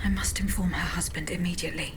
I must inform her husband immediately.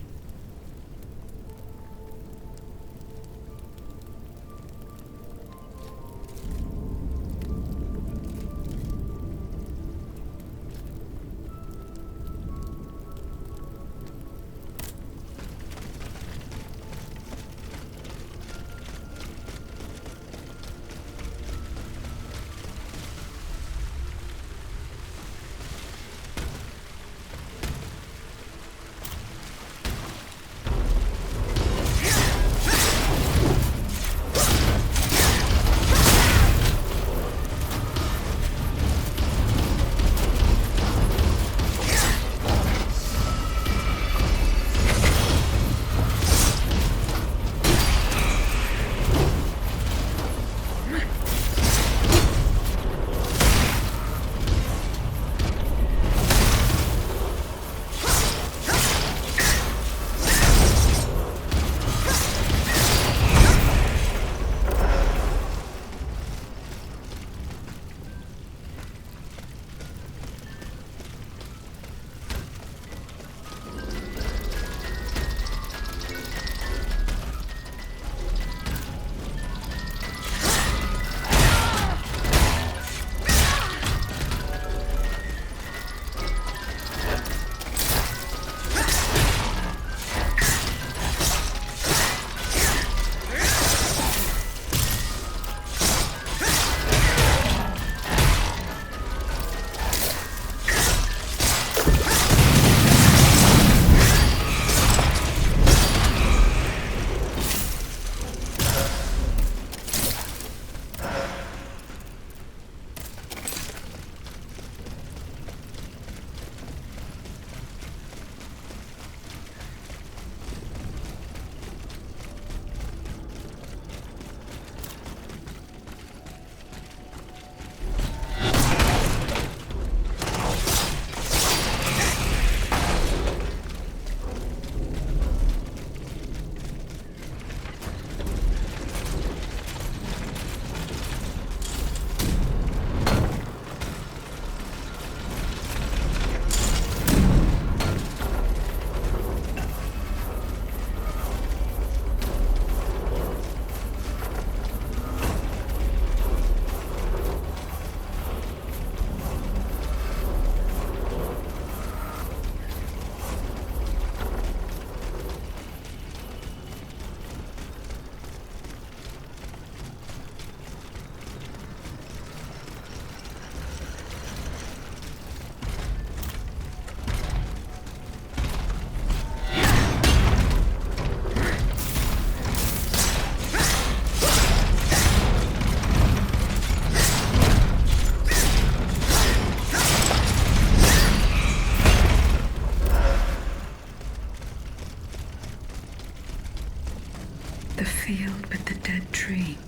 The field with the dead tree.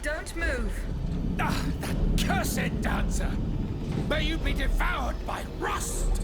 Don't move! Ah, that cursed dancer! May you be devoured by rust!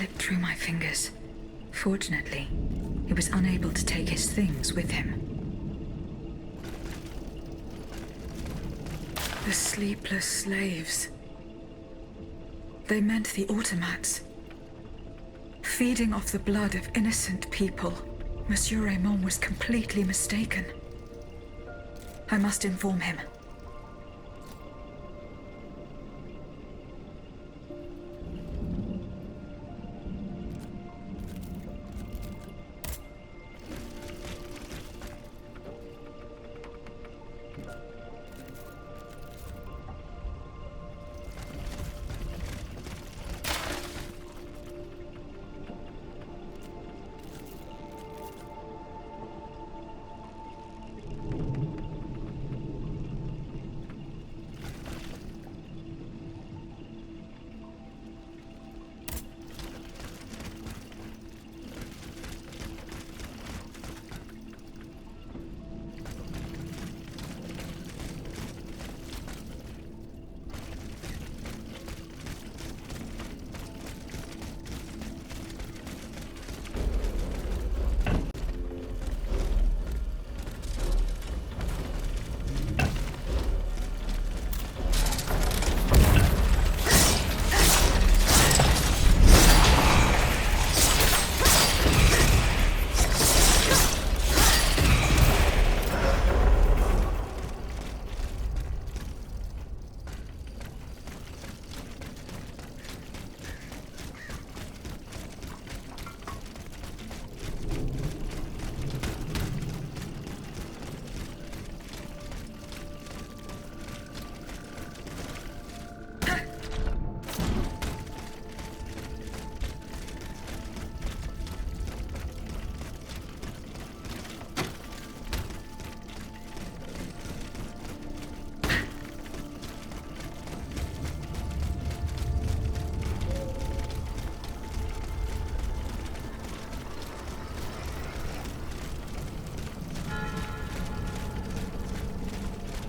slipped through my fingers. Fortunately, he was unable to take his things with him. The sleepless slaves. They meant the automats. Feeding off the blood of innocent people. Monsieur Raymond was completely mistaken. I must inform him.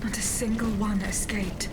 Not a single one escaped.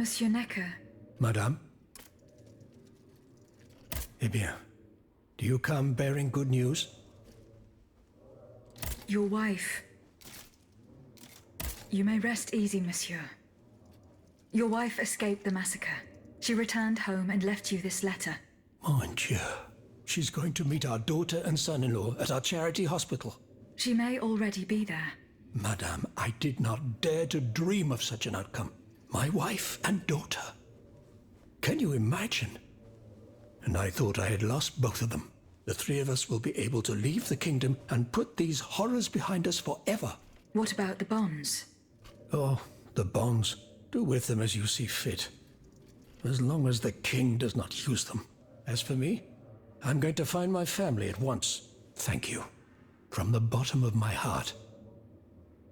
Monsieur Necker. Madame? Eh bien, do you come bearing good news? Your wife. You may rest easy, monsieur. Your wife escaped the massacre. She returned home and left you this letter. Mon Dieu. She's going to meet our daughter and son-in-law at our charity hospital. She may already be there. Madame, I did not dare to dream of such an outcome. My wife and daughter. Can you imagine? And I thought I had lost both of them. The three of us will be able to leave the kingdom and put these horrors behind us forever. What about the bonds? Oh, the bonds. Do with them as you see fit. As long as the king does not use them. As for me, I'm going to find my family at once. Thank you. From the bottom of my heart.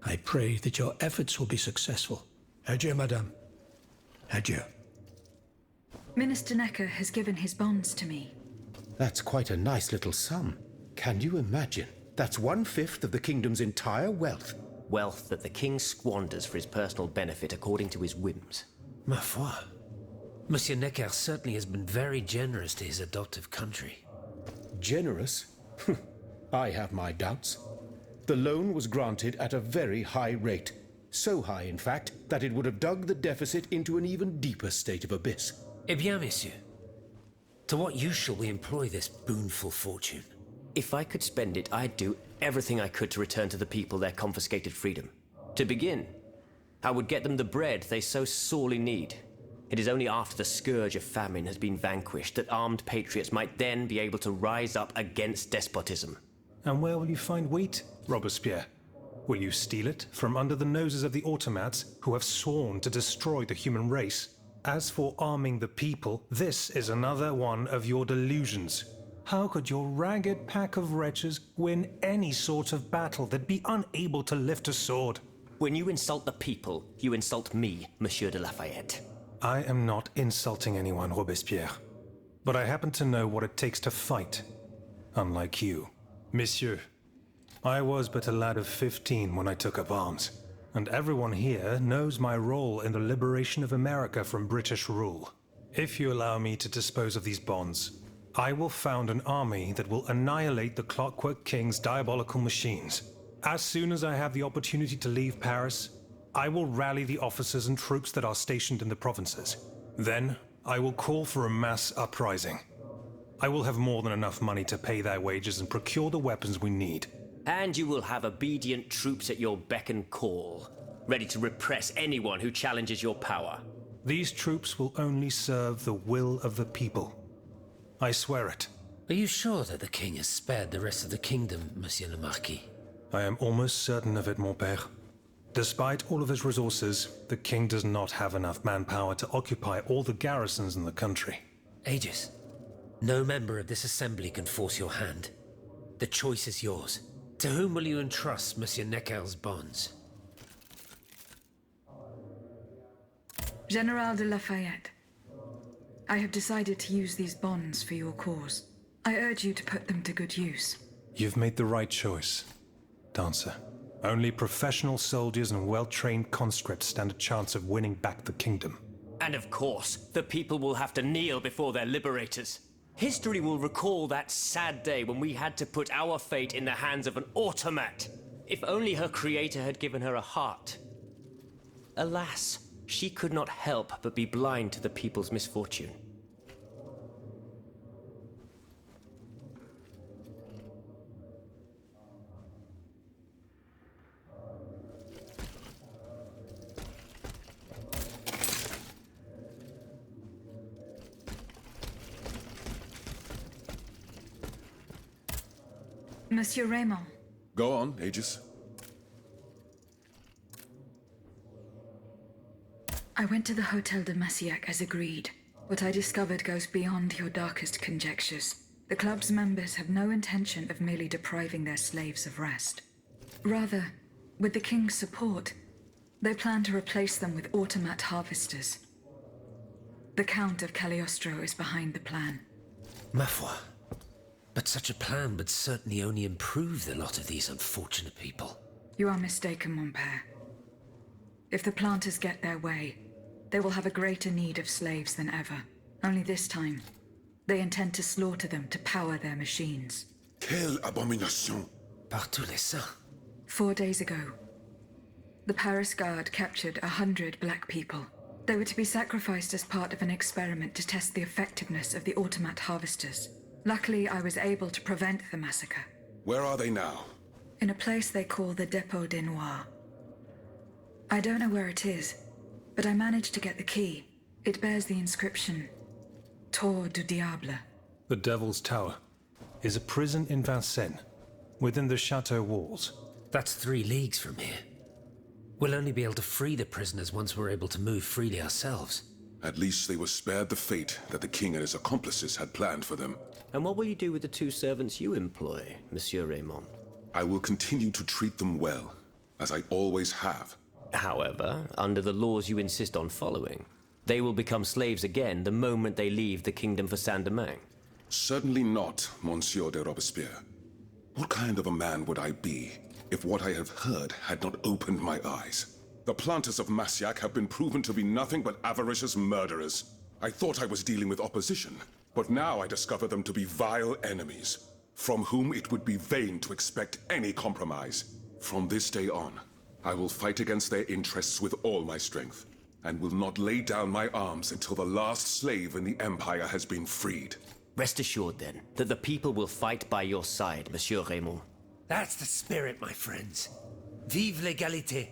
I pray that your efforts will be successful. Adieu, madame. Adieu. Minister Necker has given his bonds to me. That's quite a nice little sum. Can you imagine? That's 1/5 of the kingdom's entire wealth. Wealth that the king squanders for his personal benefit according to his whims. Ma foi. Monsieur Necker certainly has been very generous to his adoptive country. Generous? I have my doubts. The loan was granted at a very high rate. So high, in fact, that it would have dug the deficit into an even deeper state of abyss. Eh bien, monsieur. To what use shall we employ this boonful fortune? If I could spend it, I'd do everything I could to return to the people their confiscated freedom. To begin, I would get them the bread they so sorely need. It is only after the scourge of famine has been vanquished that armed patriots might then be able to rise up against despotism. And where will you find wheat, Robespierre? Will you steal it from under the noses of the automats who have sworn to destroy the human race? As for arming the people, this is another one of your delusions. How could your ragged pack of wretches win any sort of battle that'd be unable to lift a sword? When you insult the people, you insult me, Monsieur de Lafayette. I am not insulting anyone, Robespierre. But I happen to know what it takes to fight. Unlike you. Monsieur, I was but a lad of 15 when I took up arms. And everyone here knows my role in the liberation of America from British rule. If you allow me to dispose of these bonds, I will found an army that will annihilate the Clockwork King's diabolical machines. As soon as I have the opportunity to leave Paris, I will rally the officers and troops that are stationed in the provinces. Then, I will call for a mass uprising. I will have more than enough money to pay their wages and procure the weapons we need. And you will have obedient troops at your beck and call, ready to repress anyone who challenges your power. These troops will only serve the will of the people. I swear it. Are you sure that the king has spared the rest of the kingdom, Monsieur le Marquis? I am almost certain of it, mon père. Despite all of his resources, the king does not have enough manpower to occupy all the garrisons in the country. Aegis, no member of this assembly can force your hand. The choice is yours. To whom will you entrust Monsieur Necker's bonds? General de Lafayette, I have decided to use these bonds for your cause. I urge you to put them to good use. You've made the right choice, Dancer. Only professional soldiers and well-trained conscripts stand a chance of winning back the kingdom. And of course, the people will have to kneel before their liberators. History will recall that sad day when we had to put our fate in the hands of an automat. If only her creator had given her a heart. Alas, she could not help but be blind to the people's misfortune. Monsieur Raymond. Go on, Aegis. I went to the Hotel de Massiac as agreed. What I discovered goes beyond your darkest conjectures. The club's members have no intention of merely depriving their slaves of rest. Rather, with the king's support, they plan to replace them with automat harvesters. The Count of Cagliostro is behind the plan. Ma foi. But such a plan would certainly only improve the lot of these unfortunate people. You are mistaken, mon père. If the planters get their way, they will have a greater need of slaves than ever. Only this time, they intend to slaughter them to power their machines. Quelle abomination! Par tous les saints. 4 days ago, the Paris Guard captured 100 black people. They were to be sacrificed as part of an experiment to test the effectiveness of the automat harvesters. Luckily, I was able to prevent the massacre. Where are they now? In a place they call the Dépôt des Noirs. I don't know where it is, but I managed to get the key. It bears the inscription, Tour du Diable. The Devil's Tower is a prison in Vincennes, within the chateau walls. That's 3 leagues from here. We'll only be able to free the prisoners once we're able to move freely ourselves. At least they were spared the fate that the king and his accomplices had planned for them. And what will you do with the 2 servants you employ, Monsieur Raymond? I will continue to treat them well, as I always have. However, under the laws you insist on following, they will become slaves again the moment they leave the kingdom for Saint-Domingue. Certainly not, Monsieur de Robespierre. What kind of a man would I be if what I have heard had not opened my eyes? The planters of Massiac have been proven to be nothing but avaricious murderers. I thought I was dealing with opposition, but now I discover them to be vile enemies, from whom it would be vain to expect any compromise. From this day on, I will fight against their interests with all my strength, and will not lay down my arms until the last slave in the Empire has been freed. Rest assured, then, that the people will fight by your side, Monsieur Raymond. That's the spirit, my friends. Vive l'égalité.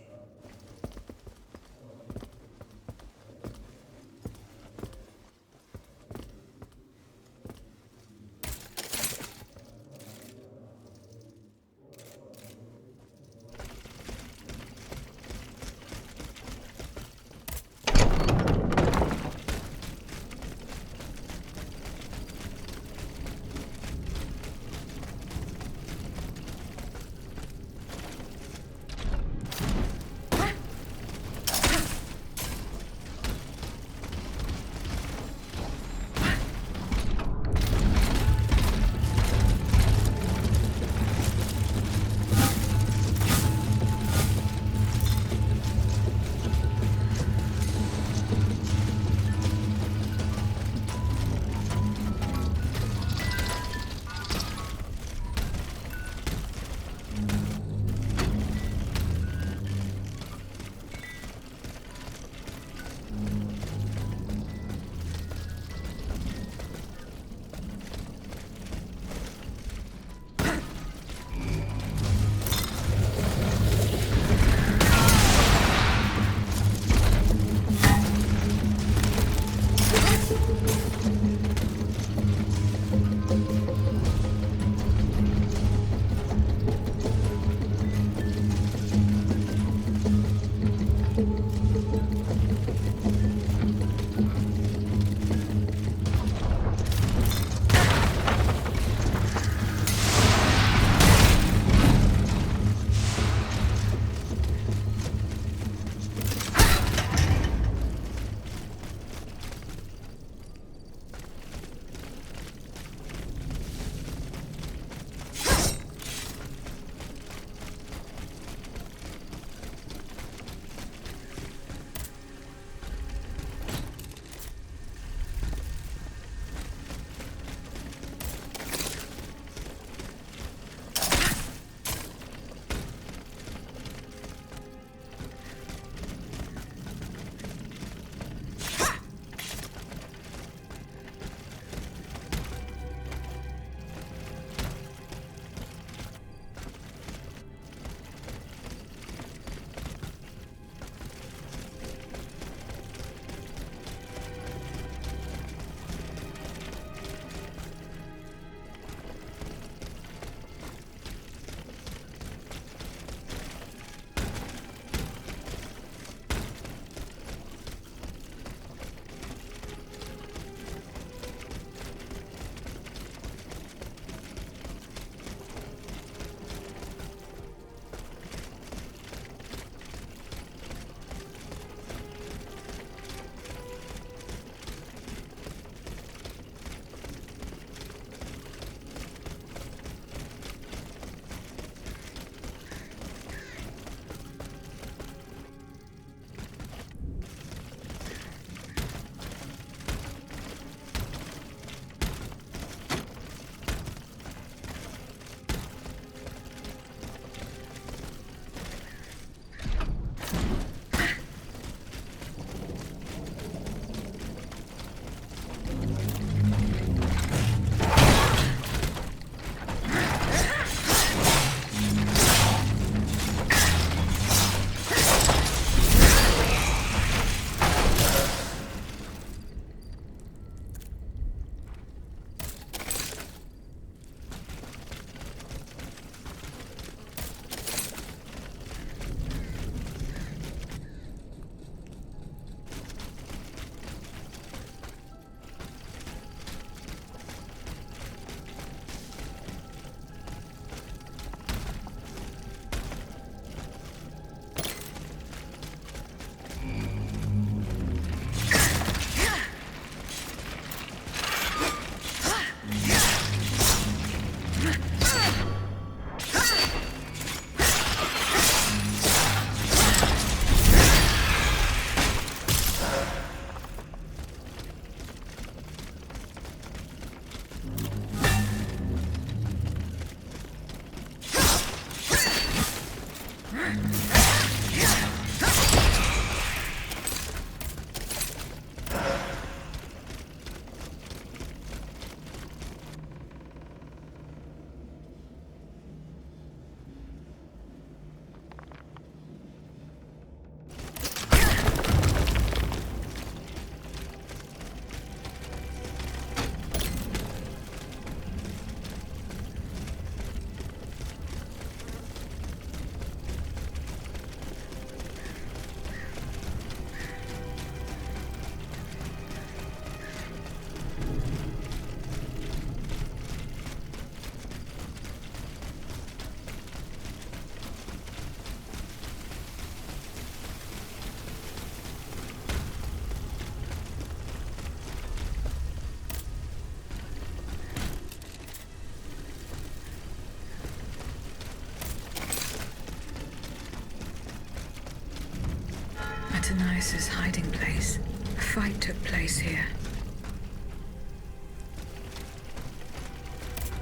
Ananias' hiding place. A fight took place here.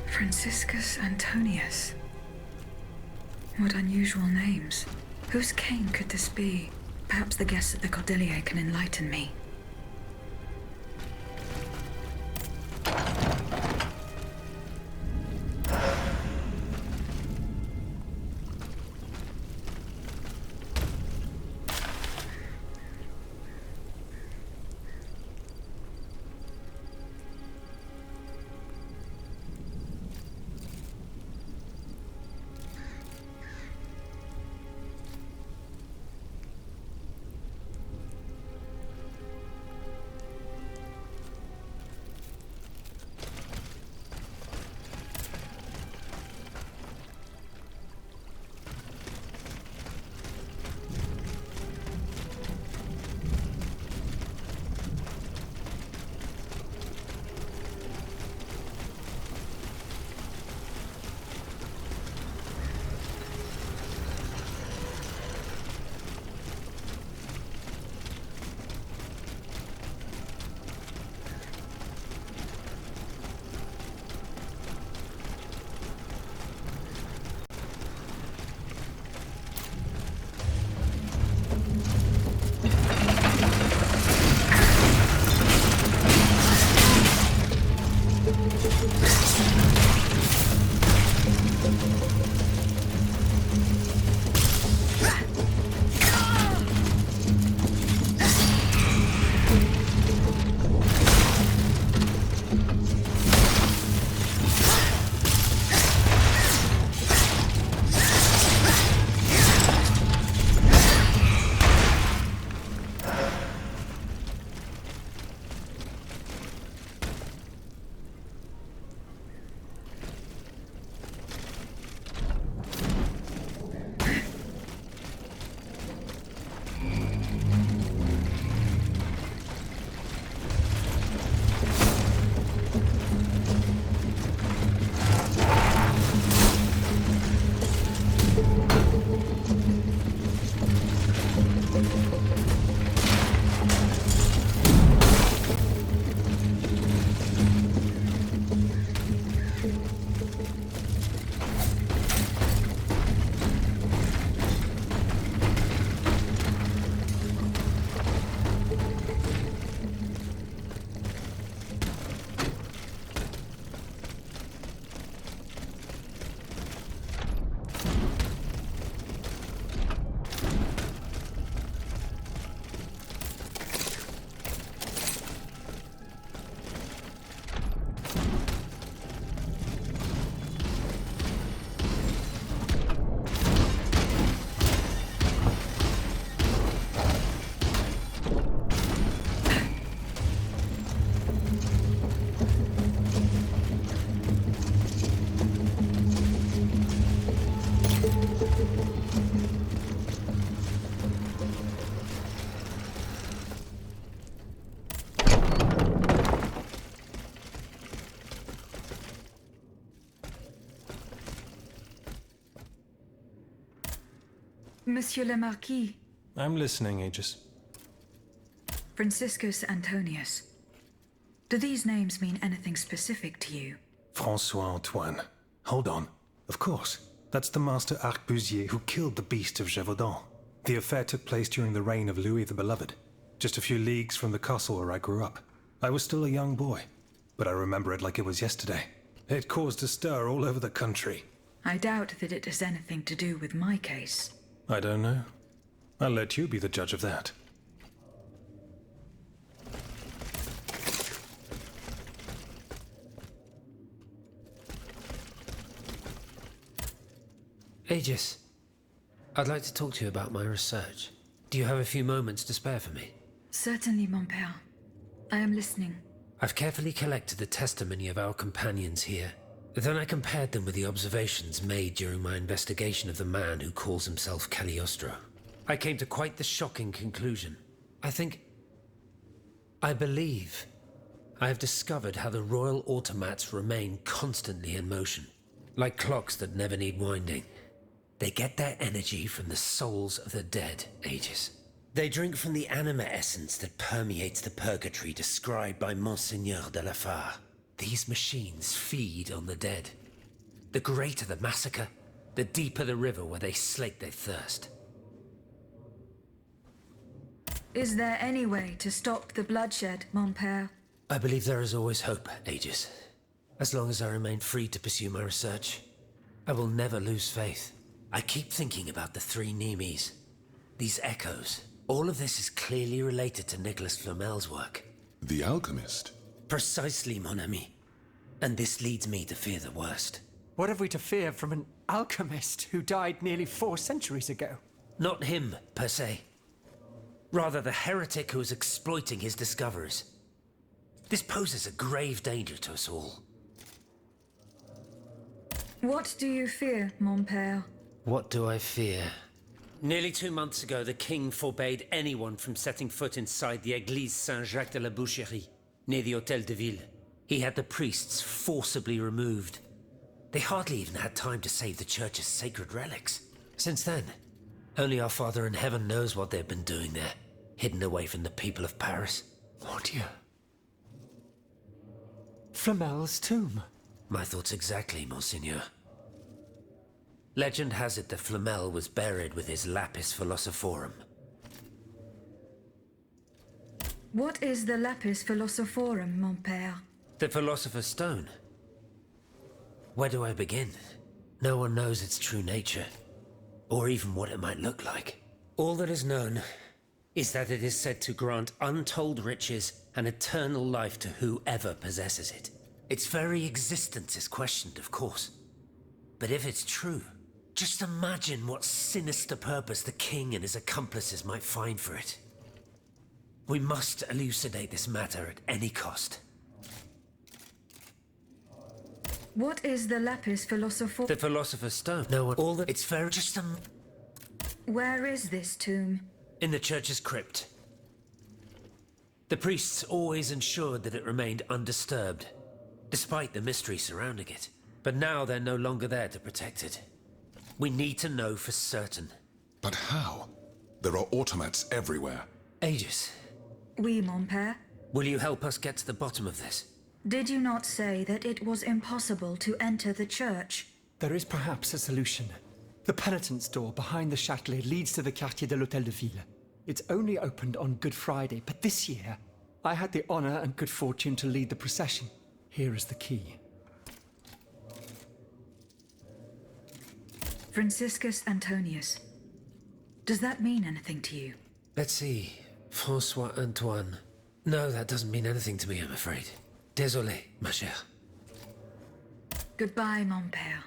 Franciscus Antonius. What unusual names. Whose cane could this be? Perhaps the guests at the Cordelier can enlighten me. Monsieur le Marquis. I'm listening, Aegis. Franciscus Antonius. Do these names mean anything specific to you? Francois Antoine. Hold on. Of course. That's the master arquebusier who killed the beast of Gévaudan. The affair took place during the reign of Louis the Beloved, just a few leagues from the castle where I grew up. I was still a young boy, but I remember it like it was yesterday. It caused a stir all over the country. I doubt that it has anything to do with my case. I don't know. I'll let you be the judge of that. Aegis, I'd like to talk to you about my research. Do you have a few moments to spare for me? Certainly, mon père. I am listening. I've carefully collected the testimony of our companions here. Then I compared them with the observations made during my investigation of the man who calls himself Cagliostro. I came to quite the shocking conclusion. I believe I have discovered how the royal automats remain constantly in motion, like clocks that never need winding. They get their energy from the souls of the dead, Aegis. They drink from the anima essence that permeates the purgatory described by Monseigneur de la Fare. These machines feed on the dead. The greater the massacre, the deeper the river where they slake their thirst. Is there any way to stop the bloodshed, mon père? I believe there is always hope, Aegis. As long as I remain free to pursue my research, I will never lose faith. I keep thinking about the three Nemes. These echoes. All of this is clearly related to Nicholas Flamel's work. The alchemist? Precisely, mon ami. And this leads me to fear the worst. What have we to fear from an alchemist who died nearly 4 centuries ago? Not him, per se. Rather, the heretic who is exploiting his discoveries. This poses a grave danger to us all. What do you fear, mon père? What do I fear? Nearly 2 months ago, the king forbade anyone from setting foot inside the Église Saint-Jacques de la Boucherie, near the Hôtel de Ville. He had the priests forcibly removed. They hardly even had time to save the church's sacred relics. Since then, only our Father in Heaven knows what they've been doing there, hidden away from the people of Paris. Mon Dieu. Flamel's tomb. My thoughts exactly, Monseigneur. Legend has it that Flamel was buried with his lapis philosophorum. What is the lapis philosophorum, mon père? The Philosopher's Stone. Where do I begin? No one knows its true nature, or even what it might look like. All that is known is that it is said to grant untold riches and eternal life to whoever possesses it. Its very existence is questioned, of course. But if it's true, just imagine what sinister purpose the king and his accomplices might find for it. We must elucidate this matter at any cost. What is the lapis philosophorum? The Philosopher's Stone. No one. All that. It's very. Just Where is this tomb? in the church's crypt. The priests always ensured that it remained undisturbed, despite the mystery surrounding it. But now they're no longer there to protect it. We need to know for certain. But how? There are automats everywhere. Aegis, Oui, mon père. will you help us get to the bottom of this? Did you not say that it was impossible to enter the church? There is perhaps a solution. The penitent's door behind the Châtelet leads to the Quartier de l'Hôtel de Ville. It's only opened on Good Friday, but this year, I had the honor and good fortune to lead the procession. Here is the key. Franciscus Antonius. Does that mean anything to you? Let's see. François Antoine. No, that doesn't mean anything to me, I'm afraid. Désolé, ma chère. Goodbye, mon père.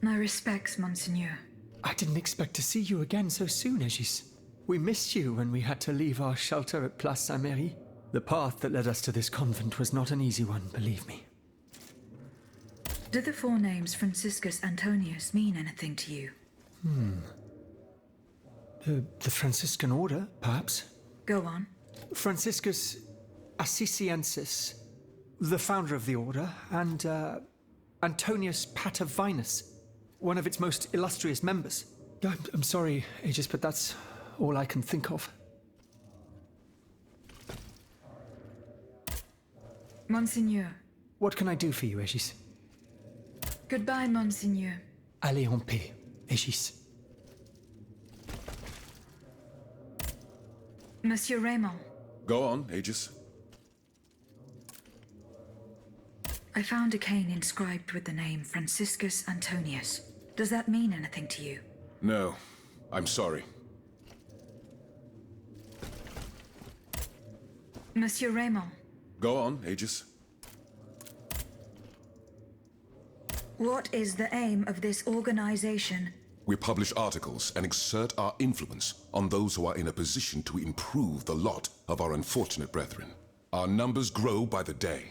My respects, Monseigneur. I didn't expect to see you again so soon, Aegis. We missed you when we had to leave our shelter at Place Saint-Méry. The path that led us to this convent was not an easy one, believe me. Do the four names Franciscus Antonius mean anything to you? The Franciscan order, perhaps? Go on. Franciscus Assisiensis, the founder of the order, and Antonius Patavinus, one of its most illustrious members. I'm sorry, Aegis, but that's all I can think of. Monseigneur. What can I do for you, Aegis? Goodbye, Monseigneur. Allez en paix, Aegis. Monsieur Raymond. Go on, Aegis. I found a cane inscribed with the name Franciscus Antonius. Does that mean anything to you? No, I'm sorry. Monsieur Raymond. Go on, Aegis. What is the aim of this organization? We publish articles and exert our influence on those who are in a position to improve the lot of our unfortunate brethren. Our numbers grow by the day,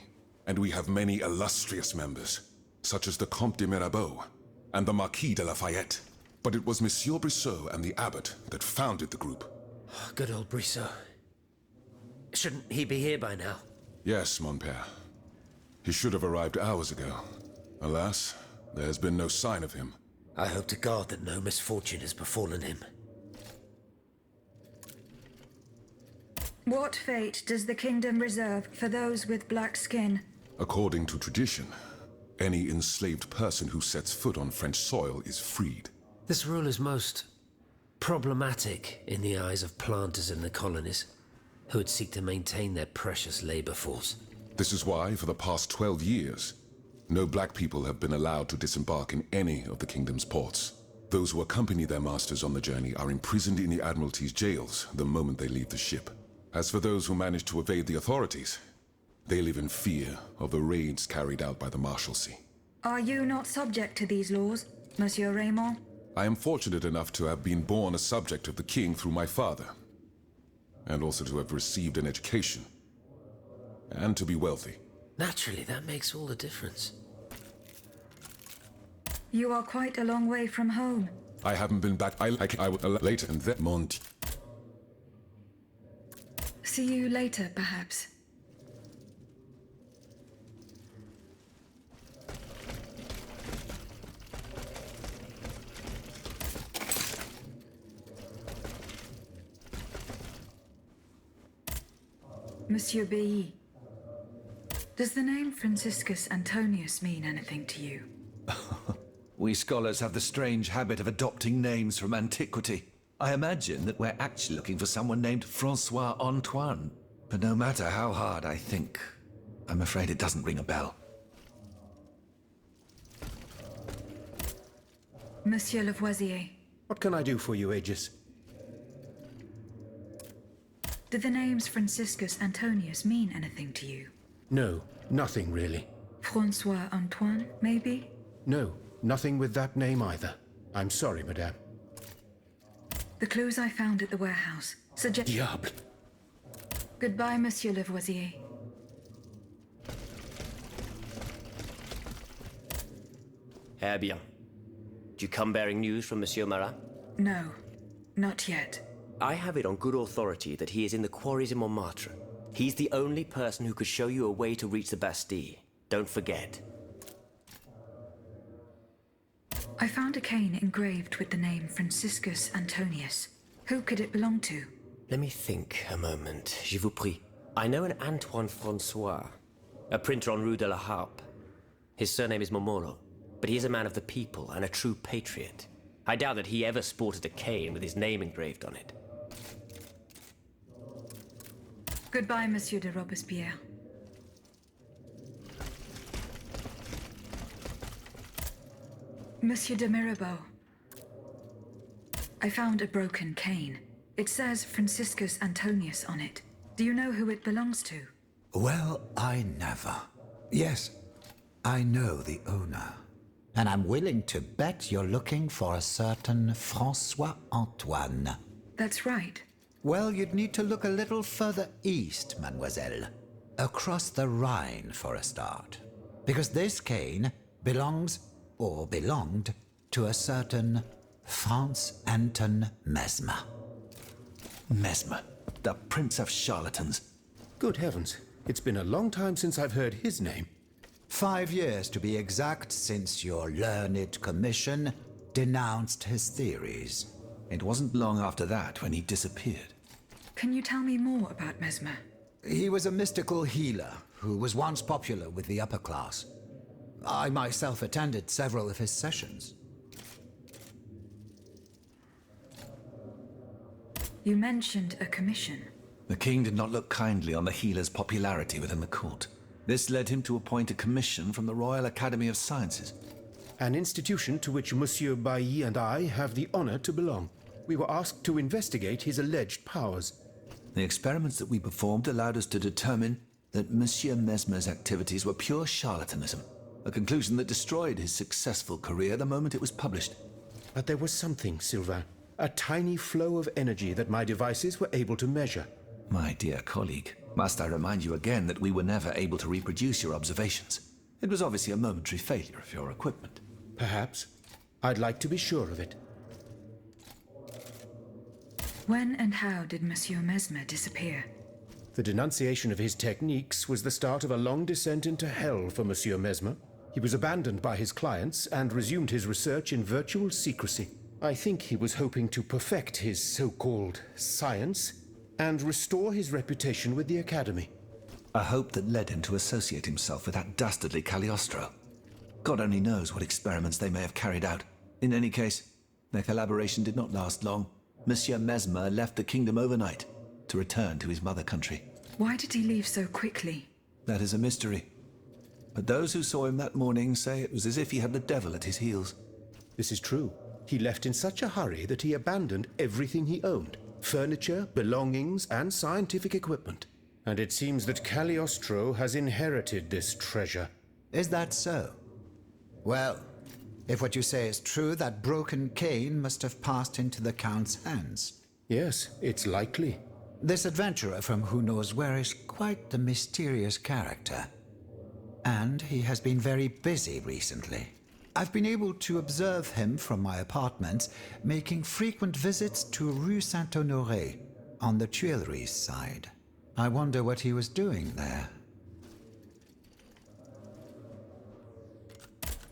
and we have many illustrious members, such as the Comte de Mirabeau and the Marquis de Lafayette. But it was Monsieur Brissot and the abbot that founded the group. Good old Brissot. Shouldn't he be here by now? Yes, mon père. He should have arrived hours ago. Alas, there has been no sign of him. I hope to God that no misfortune has befallen him. What fate does the kingdom reserve for those with black skin? According to tradition, any enslaved person who sets foot on French soil is freed. This rule is most problematic in the eyes of planters in the colonies, who would seek to maintain their precious labor force. This is why, for the past 12 years, no black people have been allowed to disembark in any of the kingdom's ports. Those who accompany their masters on the journey are imprisoned in the Admiralty's jails the moment they leave the ship. As for those who manage to evade the authorities, they live in fear of the raids carried out by the Marshalsea. Are you not subject to these laws, Monsieur Raymond? I am fortunate enough to have been born a subject of the king through my father, and also to have received an education, and to be wealthy. Naturally, that makes all the difference. You are quite a long way from home. I haven't been back. I will later and then Mont. See you later, perhaps. Monsieur B. Does the name Franciscus Antonius mean anything to you? We scholars have the strange habit of adopting names from antiquity. I imagine that we're actually looking for someone named Francois Antoine. But no matter how hard I think, I'm afraid it doesn't ring a bell. Monsieur Lavoisier, What can I do for you, Aegis? do the names Franciscus Antonius mean anything to you? No, nothing really. Francois Antoine, maybe? No, nothing with that name either. I'm sorry, madame. The clues I found at the warehouse suggest... Diable! Goodbye, Monsieur Lavoisier. Eh bien. Do you come bearing news from Monsieur Marat? No, not yet. I have it on good authority that he is in the quarries in Montmartre. He's the only person who could show you a way to reach the Bastille. Don't forget. I found a cane engraved with the name Franciscus Antonius. Who could it belong to? Let me think a moment. Je vous prie. I know an Antoine Francois, a printer on Rue de la Harpe. His surname is Momolo, but he is a man of the people and a true patriot. I doubt that he ever sported a cane with his name engraved on it. Goodbye, Monsieur de Robespierre. Monsieur de Mirabeau. I found a broken cane. It says Franciscus Antonius on it. Do you know who it belongs to? Well, I never. Yes, I know the owner. And I'm willing to bet you're looking for a certain Francois Antoine. That's right. Well, you'd need to look a little further east, mademoiselle. Across the Rhine, for a start. Because this cane belongs, or belonged, to a certain Franz Anton Mesmer. Mesmer, the Prince of Charlatans. Good heavens, it's been a long time since I've heard his name. 5 years to be exact since your learned commission denounced his theories. It wasn't long after that when he disappeared. Can you tell me more about Mesmer? He was a mystical healer who was once popular with the upper class. I myself attended several of his sessions. You mentioned a commission. The king did not look kindly on the healer's popularity within the court. This led him to appoint a commission from the Royal Academy of Sciences. An institution to which Monsieur Bailly and I have the honor to belong. We were asked to investigate his alleged powers. The experiments that we performed allowed us to determine that Monsieur Mesmer's activities were pure charlatanism, a conclusion that destroyed his successful career the moment it was published. But there was something, Sylvain. A tiny flow of energy that my devices were able to measure. My dear colleague, must I remind you again that we were never able to reproduce your observations? It was obviously a momentary failure of your equipment. Perhaps. I'd like to be sure of it. When and how did Monsieur Mesmer disappear? The denunciation of his techniques was the start of a long descent into hell for Monsieur Mesmer. He was abandoned by his clients and resumed his research in virtual secrecy. I think he was hoping to perfect his so-called science and restore his reputation with the Academy. A hope that led him to associate himself with that dastardly Cagliostro. God only knows what experiments they may have carried out. In any case, their collaboration did not last long. Monsieur Mesmer left the kingdom overnight to return to his mother country. Why did he leave so quickly? That is a mystery. But those who saw him that morning say it was as if he had the devil at his heels. This is true. He left in such a hurry that he abandoned everything he owned. Furniture, belongings, and scientific equipment. And it seems that Cagliostro has inherited this treasure. Is that so? Well, if what you say is true, that broken cane must have passed into the Count's hands. Yes, it's likely. This adventurer from who knows where is quite the mysterious character. And he has been very busy recently. I've been able to observe him from my apartments, making frequent visits to Rue Saint-Honoré, on the Tuileries side. I wonder what he was doing there.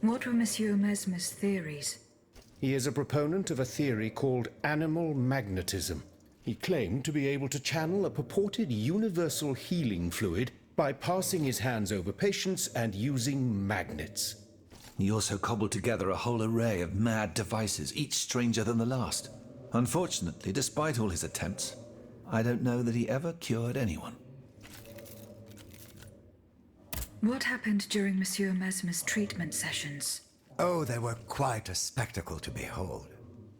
What were Monsieur Mesmer's theories? He is a proponent of a theory called animal magnetism. He claimed to be able to channel a purported universal healing fluid by passing his hands over patients and using magnets. He also cobbled together a whole array of mad devices, each stranger than the last. Unfortunately, despite all his attempts, I don't know that he ever cured anyone. What happened during Monsieur Mesmer's treatment sessions? Oh, they were quite a spectacle to behold.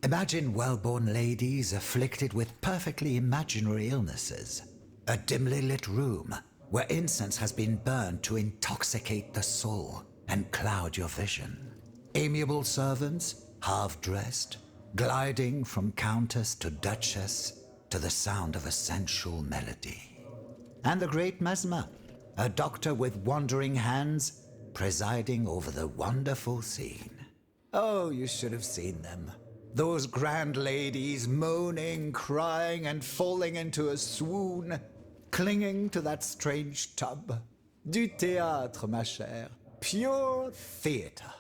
Imagine well-born ladies afflicted with perfectly imaginary illnesses. A dimly lit room where incense has been burned to intoxicate the soul and cloud your vision. Amiable servants, half-dressed, gliding from countess to duchess to the sound of a sensual melody. And the great Mesmer, a doctor with wandering hands, presiding over the wonderful scene. Oh, you should have seen them. Those grand ladies moaning, crying, and falling into a swoon, clinging to that strange tub. Du théâtre, ma chère. Pure theatre.